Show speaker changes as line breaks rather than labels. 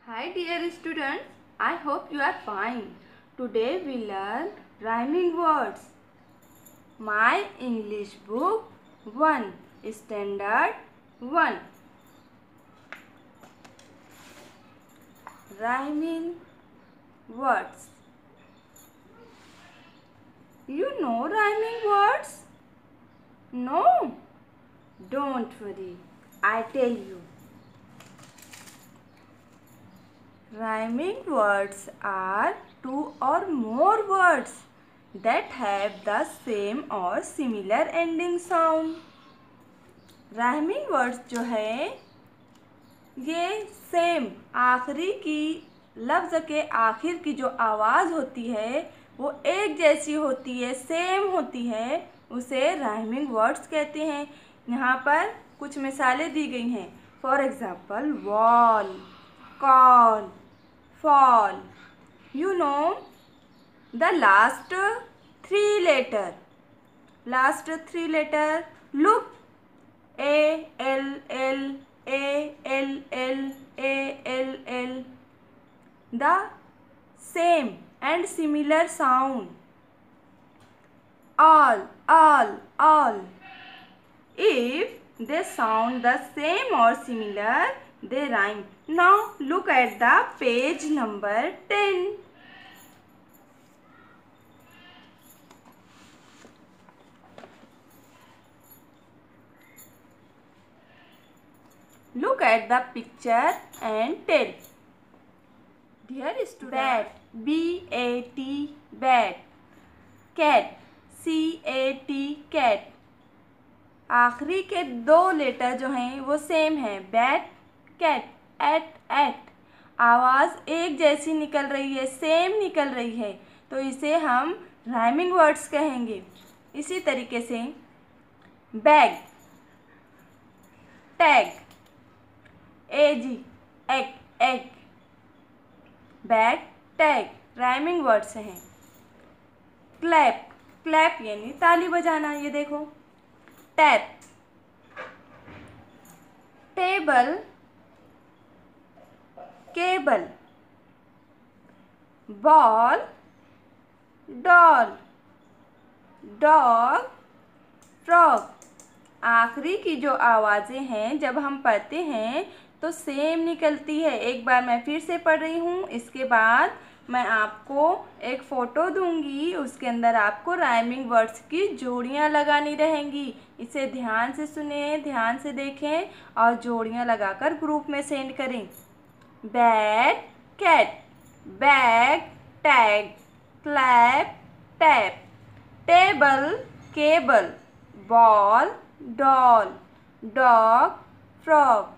Hi dear students, I hope you are fine. Today we learn rhyming words. My English book 1, Standard 1. Rhyming words. You know rhyming words? No? Don't worry, I tell you. Rhyming words are two or more words that have the same or similar ending sound. Rhyming words जो है ये same आखिरी की लफ्ज़ के आखिर की जो आवाज़ होती है वो एक जैसी होती है, सेम होती है, उसे राइमिंग वर्ड्स कहते हैं। यहाँ पर कुछ मिसालें दी गई हैं। For example wall, call, fall. You know the last three letter. Look, A L L A L L A L L. The same and similar sound. All. If they sound the same or similar, they rhyme. Now look at the page number 10. Look at the picture and tell. Dear student, bat, B-A-T, bat. Cat, C-A-T, cat. आखिरी के दो letter जो हैं वो same हैं, bat, cat, eight. आवाज़ एक जैसी निकल रही है, सेम निकल रही है, तो इसे हम राइमिंग वर्ड्स कहेंगे। इसी तरीके से बैग, टैग, एजी, egg, bag, tag rhyming words हैं। क्लैप यानी ताली बजाना, ये देखो। Tap, table, cable, ball, doll, dog, frog. आखिरी की जो आवाज़ें हैं जब हम पढ़ते हैं तो सेम निकलती है। एक बार मैं फिर से पढ़ रही हूँ, इसके बाद मैं आपको एक फ़ोटो दूंगी, उसके अंदर आपको राइमिंग वर्ड्स की जोड़ियाँ लगानी रहेंगी। इसे ध्यान से सुनें, ध्यान से देखें और जोड़ियाँ लगाकर ग्रुप में सेंड करें। Bat, cat, bag, tag, clap, tap, table, cable, ball, doll, dog, frog.